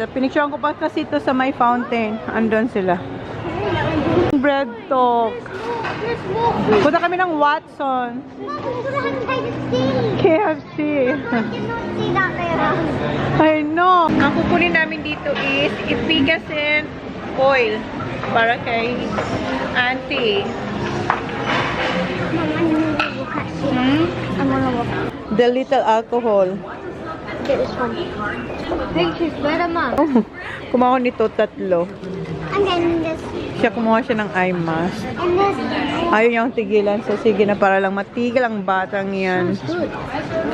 ito. Pinicturean ko pa kasi ito sa may fountain. Andun sila. Bread talk. Punta kami ng Watson. KFC. I know. Ang kukunin namin dito is efficacy oil para kay auntie. The little alcohol. Get this one. I think she's better, Mom. Kumuha ko nito 3. I'm getting this. Siya kumuha siya ng eye mask. And this. Ayaw niyang tigilan. So, sige na para lang matigil ang batang yan. Good.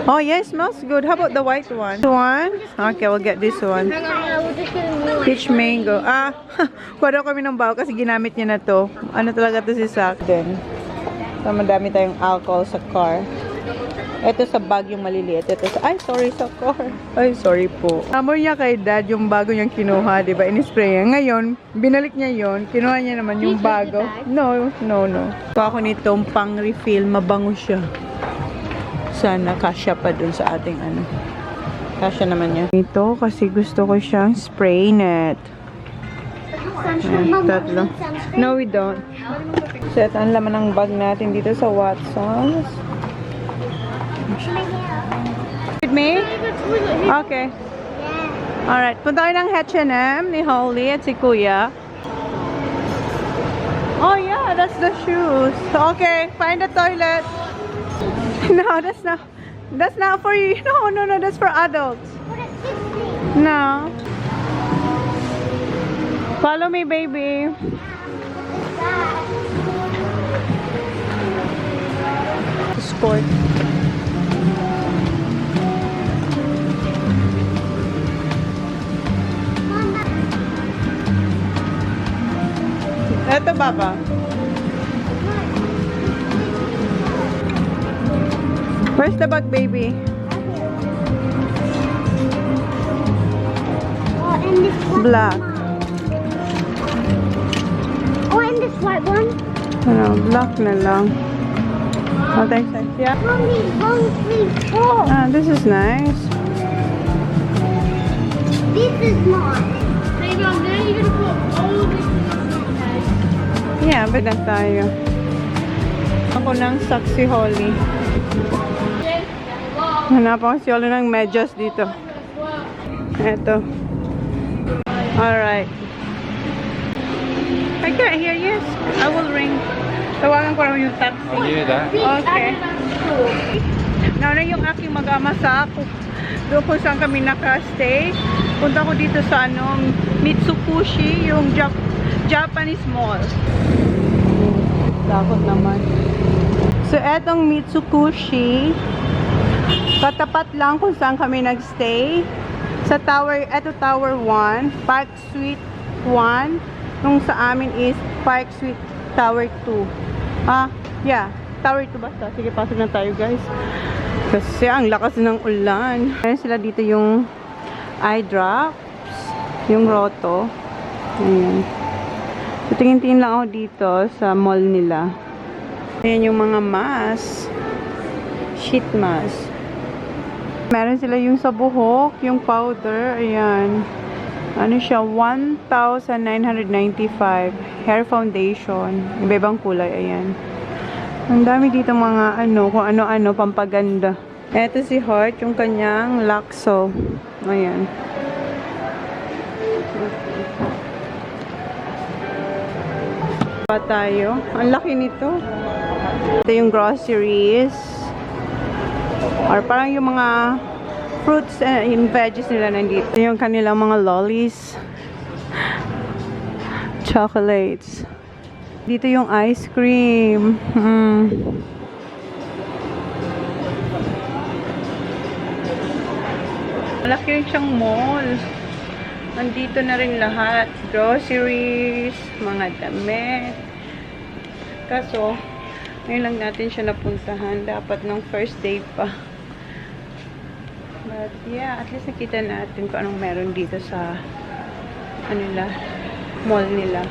Oh, yes, smells good. How about the white one? This one? Okay, we'll get this one. Hang on, we'll just get a new one. Peach mango. Kuha daw kami ng bago kasi ginamit niya na to. Ano talaga to si Zach din. So, madami tayong alcohol sa car. Ito sa bag yung maliliit. Ito sa, ay, sorry sa car. Ay, sorry po. Amor niya kay dad yung bago niyang kinuha, di ba? In-spray niya. Ngayon, binalik niya yon. Kinuha niya naman yung bago. No. So, ako nitong pang-refill, mabango siya. Sana kasya pa dun sa ating ano. Kasya naman niya. Ito kasi gusto ko siyang spray net. Sunscreen, Mom. 3. No, we don't. So, ito ang laman ng bag natin dito sa Watson's. With me? Okay. Yeah. Alright. Punta kayo ng H&M ni Holly at si Kuya. Oh yeah, that's the shoes. Okay, find the toilet. No, that's not for you. No, that's for adults. What a kids No. Follow me, baby. Sport. Ito, Baba. Where's the bag, baby? Oh, and this one. Black. Oh, and this white one. Ano, black na lang. Okay, yeah. Mommy, 1, 3, 4. Ah, this is nice. This is mine. Baby, I'm now you're gonna put all of this in the suitcase. Yeah, but na tayo. Ako ng Saxy Holly. Hanapan ko si Holly ng medyas dito. Eto. Alright. I can't hear, yes. I will ring. Tawagan ko lang yung taxi. I'll give you that. Okay. Nauna yung aking mag-ama sa ako. Doon kung saan kami naka-stay. Punta ko dito sa Mitsukushi, yung Japanese mall. Takot naman. So, etong Mitsukushi, katapat lang kung saan kami nag-stay. Sa tower, eto Tower 1, Park Suite 1. Nung sa amin is Park Suite Tower 2. Yeah. Tower 2 basta. Sige, pasok na tayo, guys. Kasi ang lakas ng ulan. Meron sila dito yung eye drops. Yung Roto. Ayan. So, tingin-tingin lang ako dito sa mall nila. Ayan yung mga mask. Sheet mask. Meron sila yung sa buhok, yung powder. Ayan. Ano siya? 1,995. Hair foundation. Iba-ibang kulay. Ayan. Ang dami dito mga kung ano-ano, pampaganda. Eto si Heart, yung kanyang Lakso. Ayan. Pa tayo. Ang laki nito. Ito yung groceries. Or parang yung mga fruits and veggies nila nandito. Ito yung kanilang mga lollies. Chocolates. Dito yung ice cream. Malaki rin siyang mall. Nandito na rin lahat. Groceries, mga damit. Kaso, ngayon lang natin siya napuntahan. Dapat nung first day pa. But yeah, at least nakita natin kung anong meron dito sa mall nila.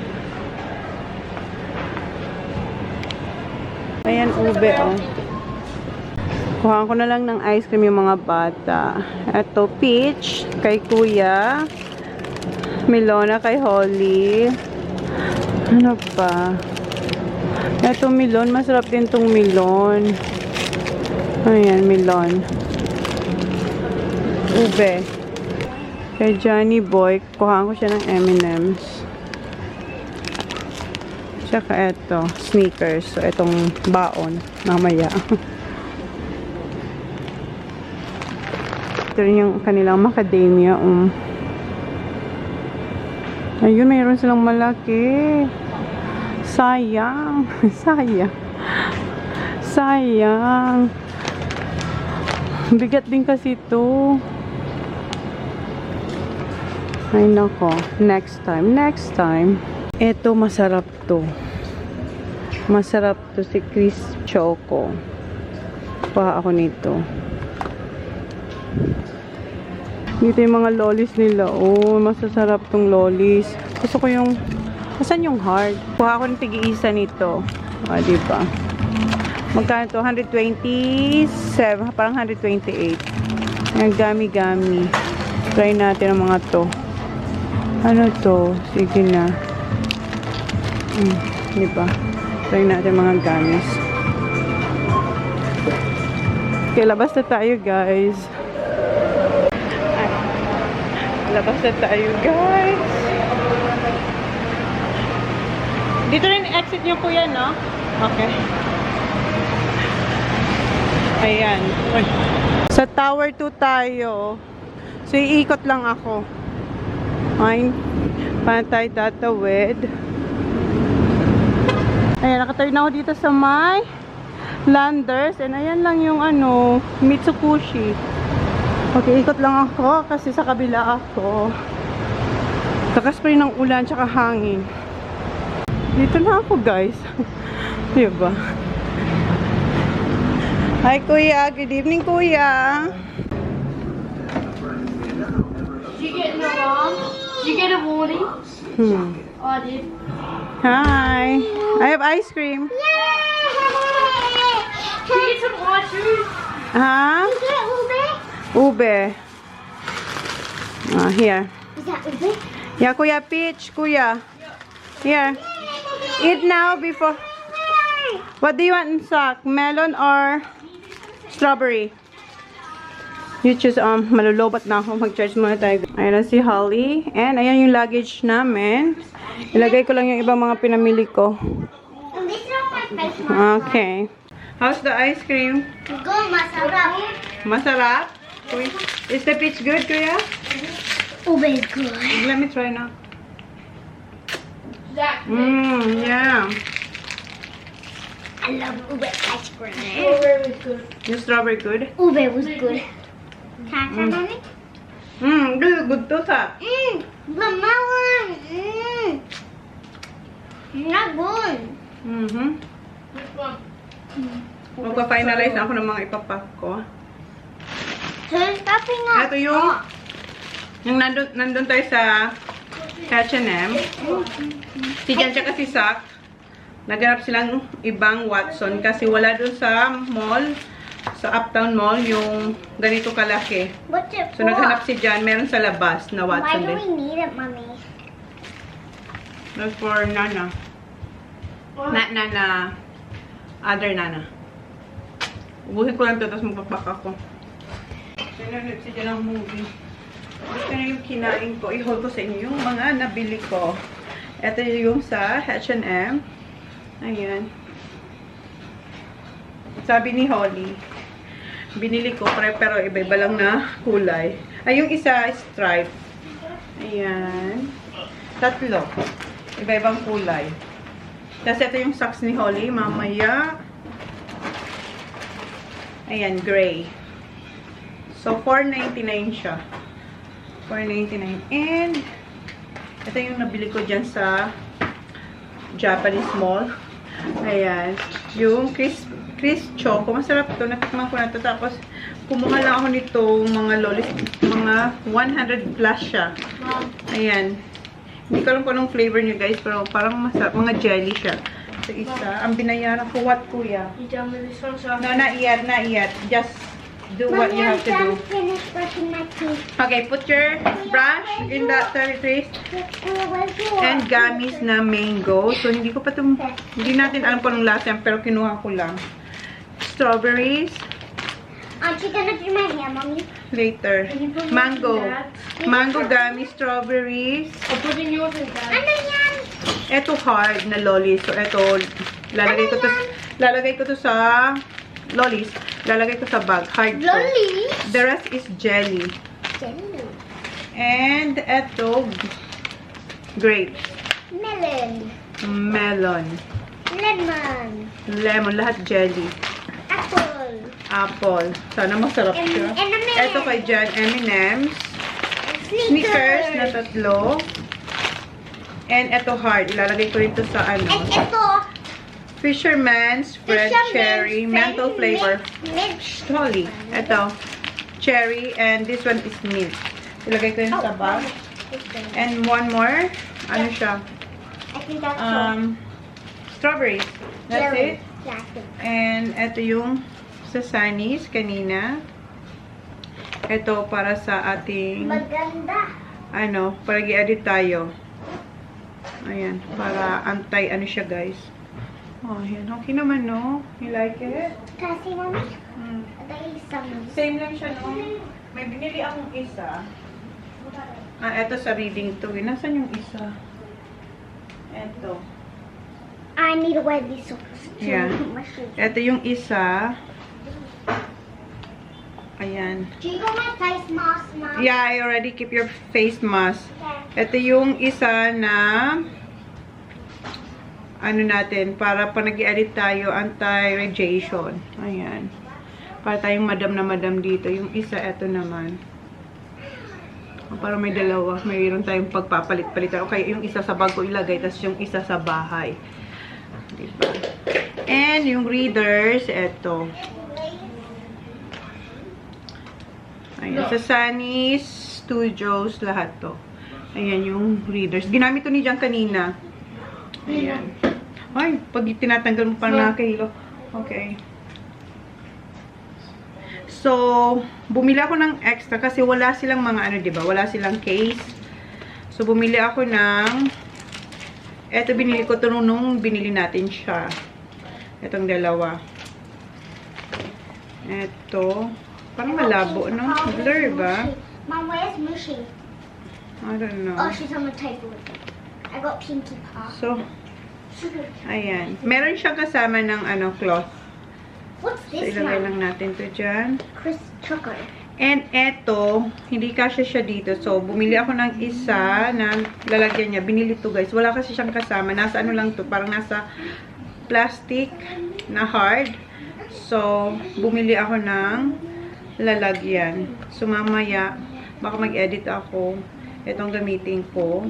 Ayan, ube, oh. Kuhaan ko na lang ng ice cream yung mga bata. Ito, peach, kay kuya. Melona kay Holly. Ano pa? Ito melon. Masarap din tong melon. Ayan, melon. Ube. Kay Johnny Boy, kuhaan ko siya ng M&M's. Tsaka ito, sneakers. So, itong baon. Mamaya. Ito rin yung kanilang macadamia. Ayun, mayroon silang malaki. Sayang. Sayang. Sayang. Bigat din kasi ito. Ay nako. Next time. Next time. Ito masarap to. Masarap to si Chris Choco. Pa ako nito. Dito yung mga lollies nila. Oh, masasarap tong lollies. Gusto ko yung... Asan yung hard? Kuha ako ng tig-iisa nito. Ah, diba? Magkano to? 127. Parang 128. Ayan, gami-gami. Try natin ang mga to. Ano to? Sige na. Diba? Try natin mga gamis. Okay, labas na tayo, guys. Labas na tayo, guys. Dito rin exit niyo po yan, no? Okay. Ayan. Sa Tower 2 tayo. So, iikot lang ako. Ay, pantay tatawid. Ayan, nakatayo na ako dito sa may Landers. And ayan lang yung ano, Mitsukushi. Okay, ikot lang ako kasi sa kabila ako. Kakaspray ng ulan tsaka hangin. Dito na ako, guys. Diba? Hi, Kuya. Good evening, Kuya. Did you get an alarm? Did you get a warning? Oh, I did. Hi. I have ice cream. Did you get some hot shoes? Huh? Is that ube? Ube. Here. Is that ube? Yeah, Kuya Peach. Kuya. Here. Eat now before. What do you want in sack? Melon or strawberry? You choose. Malulobat na ako. Mag-charge muna tayo. Ayan na si Holly. And ayan yung luggage namin. Ilagay ko lang yung ibang mga pinamili ko. This is not my face mask. Okay. How's the ice cream? Good, masarap. Masarap? Is the peach good, Kuya? Ube is good. Let me try now. Exactly. Yeah. I love ube ice cream. Strawberry was good. Yung strawberry good? Ube was good. Can I try mommy? Good to sa. The melon. Not good. Which one? Magpa-finalize na ako ng mga ipapack ko. So it's stopping up. Ito yung nandun tayo sa H&M. Si Jan tsaka si Sak. Naghanap silang ibang Watson kasi wala dun sa mall, sa Uptown Mall, yung ganito kalaki. What's it So naghanap si Jan, meron sa labas na Why Watson do din. we need it, mommy? That's for Nana. Nana. Other Nana. Ubuhin ko lang ito, tapos magpapak ako. Sinunod si Jan ang movie. Gusto na yung kinain ko. I-hold ko sa inyo yung mga nabili ko. Ito yung sa H&M. Ayan. Sabi ni Holly, binili ko pero iba-iba lang na kulay. Ay, yung isa stripe. Ayan. Tatlo. Iba-ibang kulay. Tapos ito yung socks ni Holly. Mamaya. Ayan, gray. So, $4.99 siya. $4.99. And, ito yung nabili ko dyan sa Japanese Mall. Ayan. Yung Chris Choco. Masarap to. Natikman ko na to. Tapos, kumuha lang ako nito mga lollies. Mga 100 plus siya. Ayan. Hindi ko alam kung anong flavor niya, guys. Pero parang masarap. Mga jelly siya. So, isa. Ang binayaran ko, what, kuya? You tell me this one, so No, not yet. Not yet. Just do what you have to do. Finished brushing my teeth. Okay, put your brush in that toiletries. And gamis na mango. So, hindi natin alam kung anong lasa yan, pero kinuha ko lang. Strawberries. Aren't you gonna do my hair, Mommy? Later. Mango. Mango gummy, strawberries. I'm putting yours in that. Ano yan? Ito hard na lollies. So, ito, lalagay ko to sa lollies. Lalagay ko sa bag. Hard to. Lollies? The rest is jelly. Jelly. And ito, grapes. Melon. Melon. Lemon. Lemon. Lahat jelly. Apple. Apple. Sana masarap siya. M&M's. Ito kay Jan, M&M's. Snickers na 3. And ito hard. Ilalagay ko rito sa And ano. ito. Fisherman's Red Cherry. Menthol flavor. Mint. Holly. Ito. Cherry. And this one is mint. Ilagay ko yun sa bag. And one more. Ano siya? I think that's all. Strawberries. That's Jelly. it. That's it. And ito yung sa Sunny's kanina. Ito para sa ating Maganda. ano, para i-edit tayo. Ayan, para ano siya, guys. Oh, yan. Okay naman, no? You like it? Kasi, Mommy, Hmm. ada isang. Same lang siya, no? May binili akong isa. Eto sa reading to. Nasaan yung isa? Eto. I need to wear these socks. to Yeah. put my shoes. Eto yung isa. Ayan. Do you got my face mask, Mom? Yeah, I already keep your face mask. Okay. Ito yung isa na ano natin, para pa nag-edit tayo, anti-radiation. Ayan. Para tayong madam na madam dito. Yung isa, ito naman. Para may dalawa. Mayroon tayong pagpapalit-palitan. Okay, yung isa sa bag ko ilagay, tapos yung isa sa bahay. Diba? And yung readers, ito. Ayan, sa Sunny's Studios, lahat to. Ayan yung readers. Ginamit to ni Jan kanina. Ayan. Ay, pag tinatanggal mo pa na kilo. Okay. So, bumili ako ng extra kasi wala silang mga ano, diba? Wala silang case. So, bumili ako ng eto, binili ko to nung binili natin siya. Etong dalawa. Eto. Parang malabo, no? Blur ba? Mom, where's Mushy? I don't know. Oh, she's on the table. I got Pinkie Pie. So, ayan. Meron siyang kasama ng ano, cloth. What's So, this ilagay one? lang natin to dyan. Chris Choco. And eto, hindi kasya siya dito. So, bumili ako ng isa na lalagyan niya. Binili to, guys. Wala kasi siyang kasama. Nasa ano lang to. Parang nasa plastic na hard. So, bumili ako ng lalagyan. So, mamaya, baka mag-edit ako. Itong gamitin ko.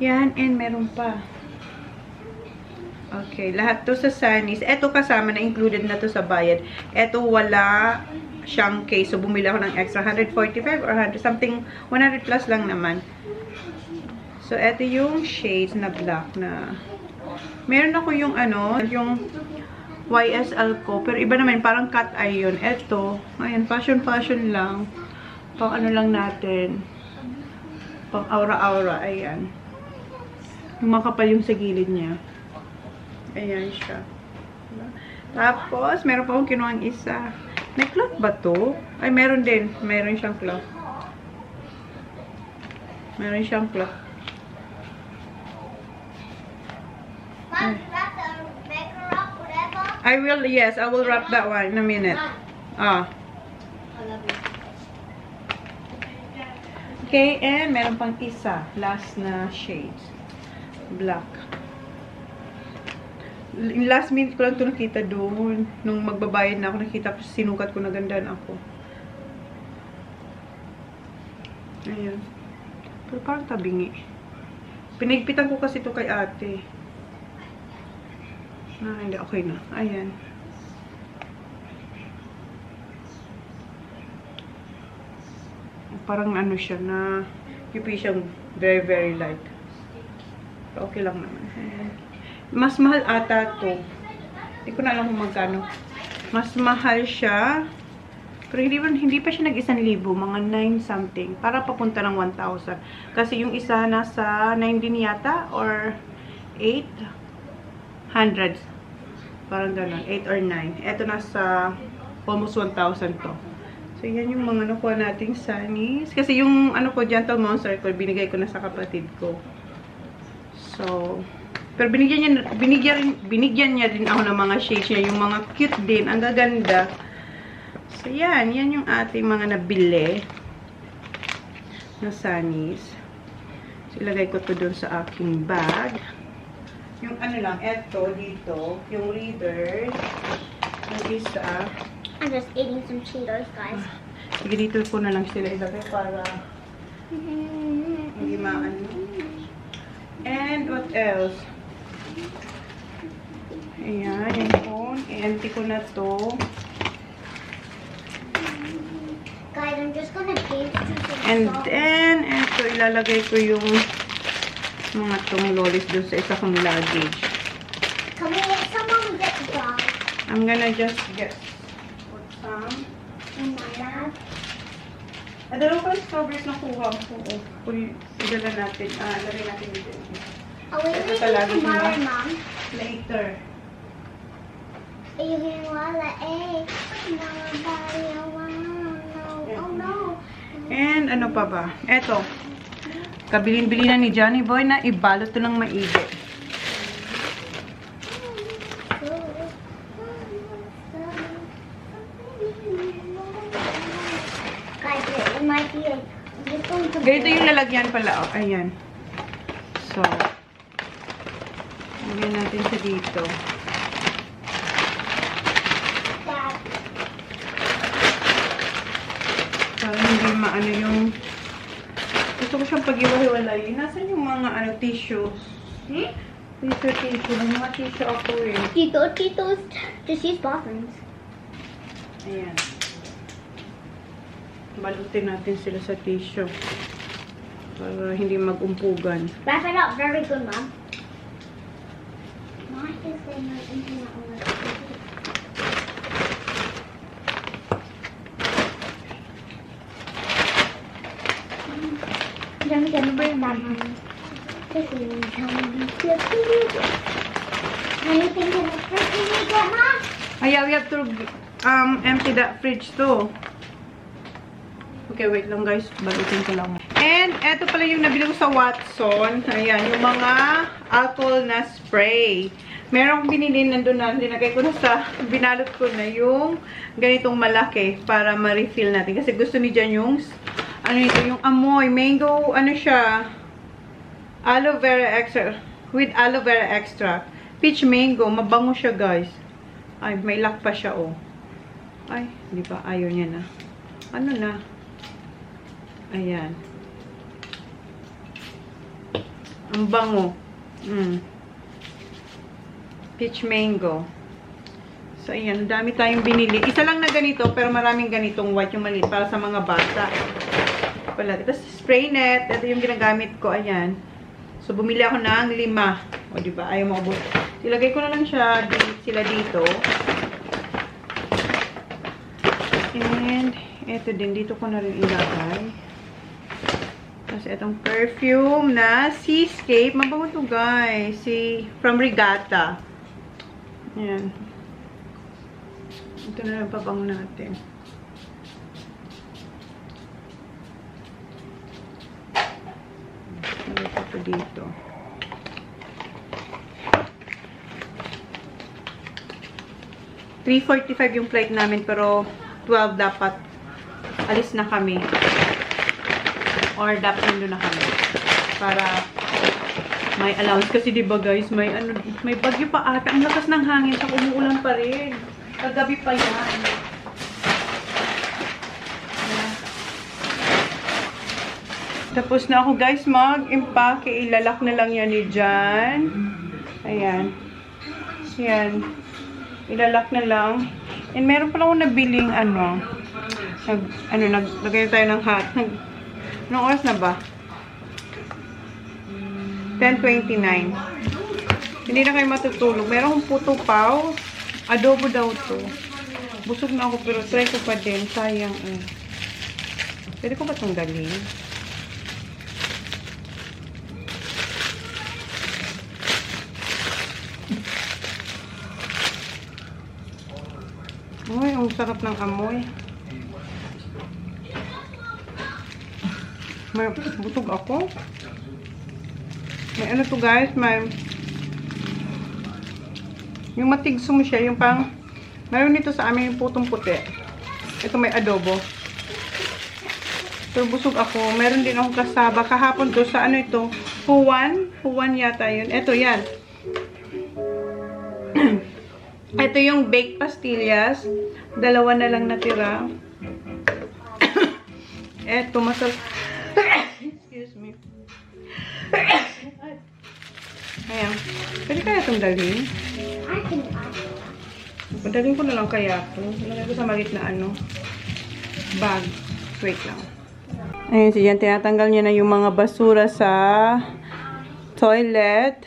Yan. And meron pa. Okay. Lahat to sa Sunny's. Eto kasama na included na to sa bayad. Eto wala siyang case. So, bumili ako ng extra 145 or 100 something. 100 plus lang naman. So, eto yung shades na black na. Meron ako yung ano, yung YSL ko. Pero iba naman, parang cat eye yun. Eto, ayan, fashion lang. Pang ano lang natin. Pang aura-aura, ayan. Yung makapal yung sa gilid niya. Ayan siya. Tapos, meron pa akong kinuhang isa. May cloth ba to? Ay, meron din. Meron siyang cloth. Meron siyang cloth. Mom, you got the maker up, whatever? I will, yes, I will wrap that one in a minute. Ah. I love you. Okay, and meron pang isa. Last na shades. Black. Last minute ko lang ito nakita doon. Nung magbabayad na ako, nakita ko, sinukat ko, nagandaan ako. Ayan. Pero parang tabingi. Pinagpitan ko kasi ito kay ate. Hindi, okay na. Ayan. Parang ano siya na, yupi siyang very, very light. Okay lang naman. Ayan. Mas mahal ata to. Hindi ko na alam kung magkano. Mas mahal siya. Pero hindi pa siya nag-1,000. Mga 9 something. Para papunta ng 1,000. Kasi yung isa nasa 9 din yata. Or 8. Hundreds. Parang ganun. 8 or 9. Ito nasa almost 1,000 to. So, yan yung mga nakuha nating sunnies. Kasi yung ano ko, Gentle Monster ko, binigay ko na sa kapatid ko. So, pero binigyan niya din ako ng mga shades niya. Yung mga cute din. Ang gaganda. So, yan. Yan yung ating mga nabili na sunnies. So, ilagay ko to dun sa aking bag. Yung ano lang, eto, dito. Yung reader. Yung isa. I'm just eating some Cheetos, guys. Sige, dito ko na lang sila ilagay para hindi maano. And what else? Ayan, yung phone. I-empty ko na to. Guys, I'm just gonna taste some And salt. then, eto, ilalagay ko yung mga tong lollies dun sa isa kong luggage. Can we get some when we get the dog I'm gonna just put some. in my lab? Dalawa pa yung strawberries na kuha ko. Idala natin. Lagay natin dito. Are we Ito leaving talaga tomorrow, sila. Mom? Later. Are you hearing wala? Eh, nobody, oh no. And ano pa ba? Eto. Kabilin-bili na ni Johnny Boy na ibalot to ng maigi. Guys, it might be like, this one could Ganito yung lalagyan pala. Oh, ayan. So, lagyan natin siya dito. Dad. Para hindi maano yung... Gusto ko siyang pag-iwahiwalay. Nasaan yung mga ano, tissues? Hmm? Tissue. May mga tissue ako eh. Cheetos, just use bathrooms. Ayan. Balutin natin sila sa tissue. Para hindi mag-umpugan. Wrap it up very good, Mom. Why is there no internet on the computer? Then we can bring that home. This is anything in the fridge you need, Grandma? Yeah, we have to empty that fridge too. Okay, wait lang guys. Balutin ko lang. And, eto pala yung nabili ko sa Watson. Ayan, yung mga alcohol na spray. Meron akong binili nandun na. Linagay ko na sa, binalot ko na yung ganitong malaki para ma-refill natin. Kasi gusto ni Jan yung, ano ito, yung amoy. Mango, ano siya? Aloe vera extra. With aloe vera extract. Peach mango. Mabango siya guys. Ay, may lock pa siya oh. Ay, di ba? Ayaw niya na. Ano na? Ayan. Ang bango. Peach mango. So, ayan. Dami tayong binili. Isa lang na ganito, pero maraming ganitong white yung maliit para sa mga bata. Pala. Tapos, spray net. Ito yung ginagamit ko. Ayan. So, bumili ako ng 5. O, diba? Ayaw makabot. Ilagay ko na lang sila dito. And, eto din. Dito ko na rin ilagay. Tapos, itong perfume na Seascape. Mabango to guys. From Regatta. Ayan. Ito na lang pabango natin. Ito po dito. $3.45 yung flight namin, pero 12 dapat alis na kami. Or dapat nandun na kami. Para may allowance. Kasi diba guys, may bagyo pa ata. Ang lakas ng hangin, sa umuulan pa rin. Kagabi pa yan. Tapos na ako guys mag-impake. Ilalak na lang yan ni Jan. Ayan. Ayan. Ilalak na lang. And meron pa lang akong nabiling naglagay tayo ng hat. Anong oras na ba? 10:29. Hindi na kayo matutulog. Meron akong puto paw. Adobo daw to. Busog na ako pero try ko pa din. Sayang eh. Pwede ko ba itong dalhin? Uy, ang sarap ng amoy. May busog ako. May ano to guys, may yung matigso mo siya, yung pang meron dito sa amin yung putong puti. Ito may adobo. Pero busog ako. Meron din akong kasaba kahapon to sa ano ito, Huwan. Huwan yata yun. Ito yan. Ito yung baked pastillas. Dalawa na lang natira. Ito, masarap. Excuse me. Ayan. Pwede kaya itong dalhin? I can add. Padalhin ko na lang kaya ito. Lagay ko sa maliit na ano. Bag. Wait lang. Ayun, so yan. Tinatanggal niya na yung mga basura sa toilet.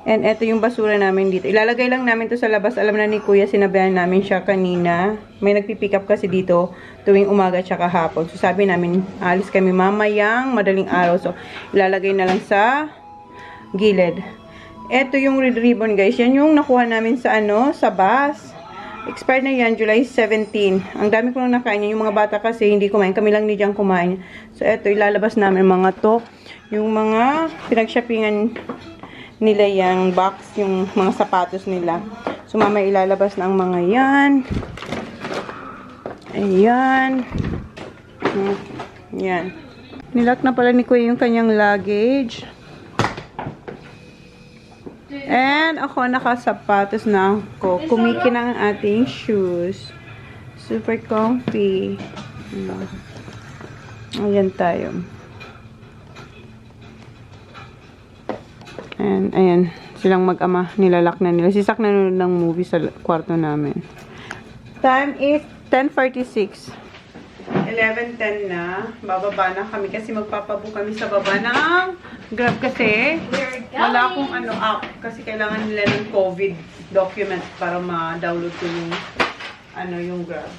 And ito yung basura namin dito. Ilalagay lang namin to sa labas. Alam na ni Kuya, sinabihan namin siya kanina. May nagpipick up kasi dito tuwing umaga at saka hapon. So sabi namin, alis kami mamayang madaling araw. So ilalagay na lang sa gilid. Ito yung red ribbon guys. Yan yung nakuha namin sa ano, sa bus. Expired na yan, July 17. Ang dami ko lang nakain. Yung mga bata kasi hindi kumain. Kami lang ni Diyan kumain. So ito, ilalabas namin mga to. Yung mga pinag-shoppingan nila yung box, yung mga sapatos nila. So, mamaya ilalabas na ang mga yan. Ayan. Yan. Nilock na pala ni Kuya yung kanyang luggage. And ako nakasapatos na ako. Kumikin ang ating shoes. Super comfy. Ayan tayo. And, ayan, silang mag-ama, nilalak na nila. Sisak nanonood ng movie sa kwarto namin. Time is 10:46. 11:10 na. Bababa na kami kasi magpapabook kami sa baba ng Grab kasi wala akong ano app kasi kailangan nila ng COVID document para ma-download ko yung ano yung Grab.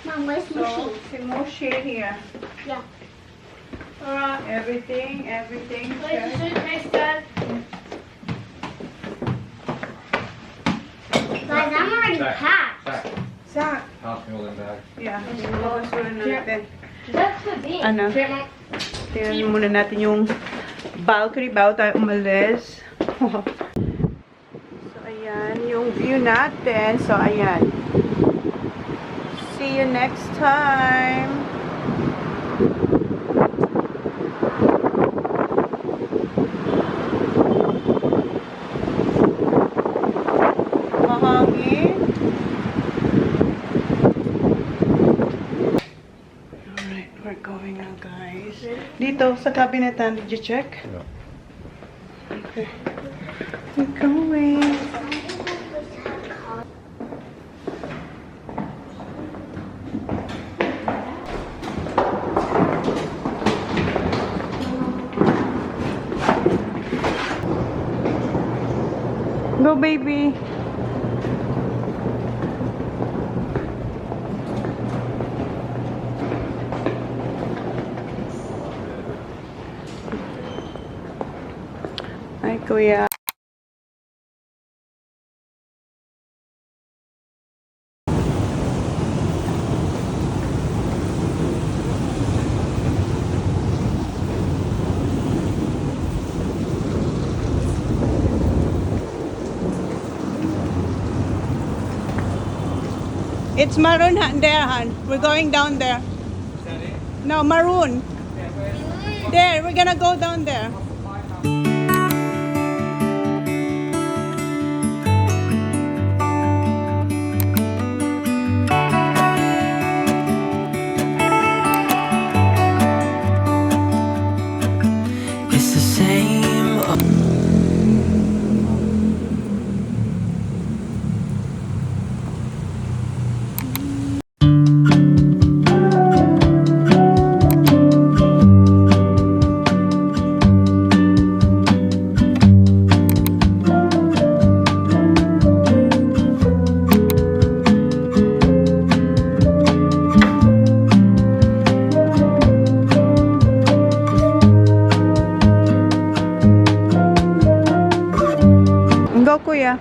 Mom, where's So, Mushi? si Moshi here. Yeah. Everything. Where's the suitcase, Dad? Guys, I'm already packed. Sa, Hospital and back. yeah, babasura na natin. That's the thing. Ano? Tingnan muna natin yung balcony bago tayo umalis. So, ayan, yung view natin. So, ayan. See you next time. Mahangin. Alright, we're going now, guys. Dito, sa kabinetan, did you check? Yeah. Okay. We're going. Go, baby. Ay, Kuya. It's maroon there, hon. We're going down there. No, maroon. There, we're gonna go down there. It's the same. kuya.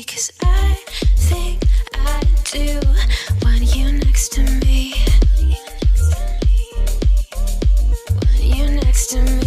Cause I think I do want you next to me. Want you next to me.